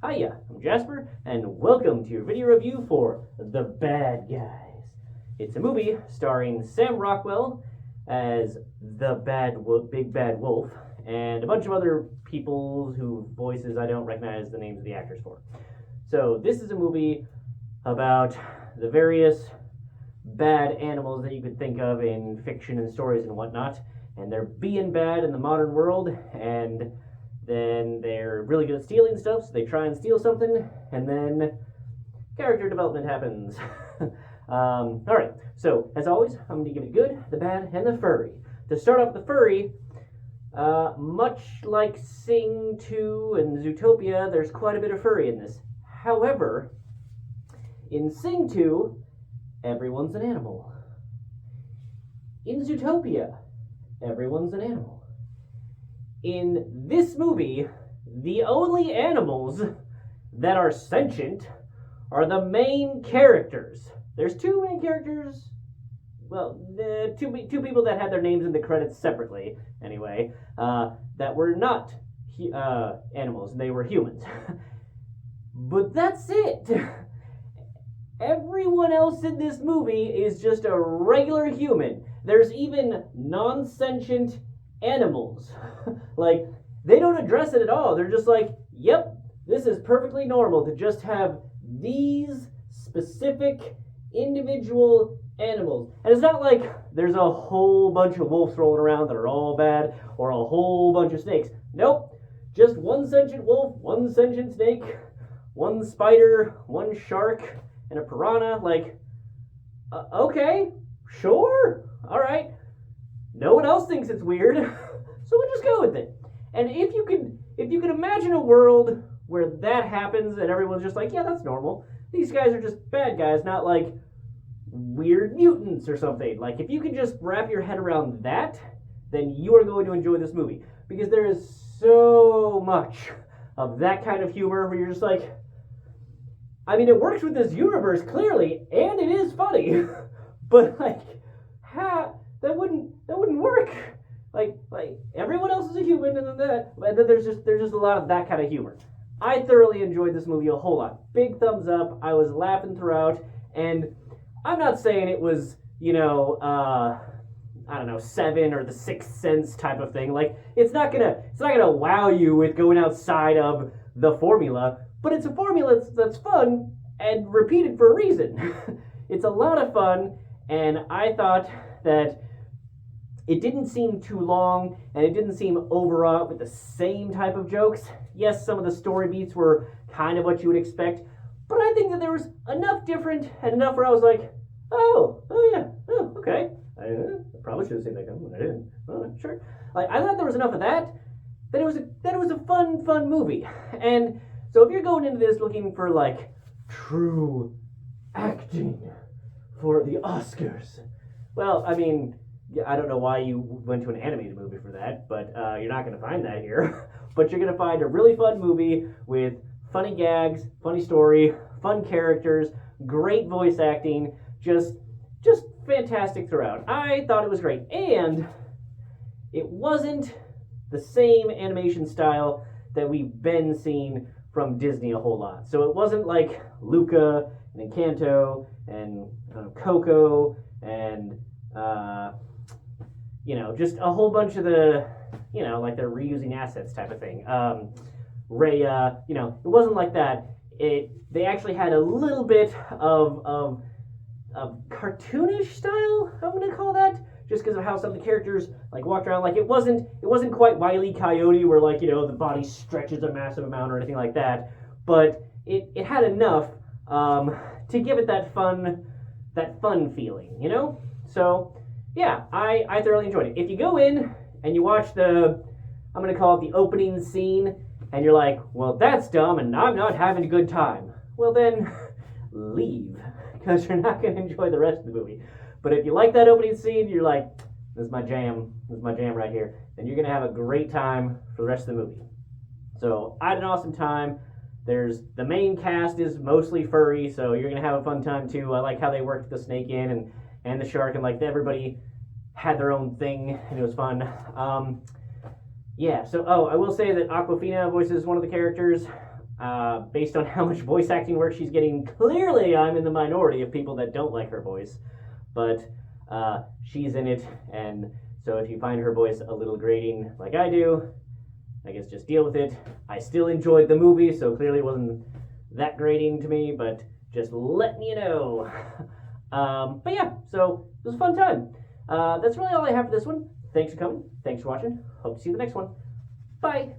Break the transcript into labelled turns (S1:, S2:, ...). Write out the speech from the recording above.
S1: Hiya, I'm Jasper, and welcome to your video review for The Bad Guys. It's a movie starring Sam Rockwell as the Big Bad Wolf, and a bunch of other people whose voices I don't recognize the names of the actors for. So this is a movie about the various bad animals that you could think of in fiction and stories and whatnot, and they're being bad in the modern world, and then they're really good at stealing stuff, so they try and steal something, and then character development happens. Alright, so as always, I'm going to give it good, the bad, and the furry. To start off with the furry, much like Sing 2 and Zootopia, there's quite a bit of furry in this. However, in Sing 2, everyone's an animal. In Zootopia, everyone's an animal. In this movie, the only animals that are sentient are the main characters. There's two main characters. Well, two people that had their names in the credits separately, anyway, that were not animals. They were humans. But that's it. Everyone else in this movie is just a regular human. There's even non-sentient animals. Like, they don't address it at all. They're just like, yep, this is perfectly normal to just have these specific individual animals. And it's not like there's a whole bunch of wolves rolling around that are all bad, or a whole bunch of snakes. Nope. Just one sentient wolf, one sentient snake, one spider, one shark, and a piranha. Like, okay, sure, all right. No one else thinks it's weird, so we'll just go with it. And if you could imagine a world where that happens and everyone's just like, yeah, that's normal. These guys are just bad guys, not like weird mutants or something. Like, if you can just wrap your head around that, then you are going to enjoy this movie. Because there is so much of that kind of humor where you're just like, I mean, it works with this universe, clearly, and it is funny. But, like, that wouldn't work. Like everyone else is a human, and then there's just a lot of that kind of humor. I thoroughly enjoyed this movie a whole lot. Big thumbs up. I was laughing throughout, and I'm not saying it was, I don't know, Seven or The Sixth Sense type of thing. Like, it's not gonna wow you with going outside of the formula, but it's a formula that's fun and repeated for a reason. It's a lot of fun, and I thought that it didn't seem too long, and it didn't seem overwrought with the same type of jokes. Yes, some of the story beats were kind of what you would expect, but I think that there was enough different and enough where I was like, oh yeah, oh, okay. I probably should have seen that coming, but I didn't. Oh, sure. Like, I thought there was enough of that it was a fun movie. And so if you're going into this looking for like true acting for the Oscars, well, I mean, I don't know why you went to an animated movie for that, but you're not going to find that here. But you're going to find a really fun movie with funny gags, funny story, fun characters, great voice acting, just fantastic throughout. I thought it was great. And it wasn't the same animation style that we've been seeing from Disney a whole lot. So it wasn't like Luca and Encanto and Coco and just a whole bunch of the, like they're reusing assets type of thing. Raya, it wasn't like that. They actually had a little bit of cartoonish style, I'm gonna call that, just because of how some of the characters like walked around. Like, it wasn't quite Wile E. Coyote where like the body stretches a massive amount or anything like that, but it had enough to give it that fun feeling, So yeah, I thoroughly enjoyed it. If you go in and you watch I'm going to call it the opening scene, and you're like, well, that's dumb and I'm not having a good time, well then, leave, because you're not going to enjoy the rest of the movie. But if you like that opening scene, you're like, this is my jam right here, then you're going to have a great time for the rest of the movie. So I had an awesome time. The main cast is mostly furry, so you're going to have a fun time too. I like how they worked the snake in and the shark, and like everybody had their own thing, and it was fun. Yeah, so, I will say that Aquafina voices one of the characters. based on how much voice acting work she's getting, clearly I'm in the minority of people that don't like her voice. But she's in it, and so if you find her voice a little grating like I do, I guess just deal with it. I still enjoyed the movie, so clearly it wasn't that grating to me, but just letting you know. But yeah, so it was a fun time. That's really all I have for this one. Thanks for coming. Thanks for watching. Hope to see you in the next one. Bye.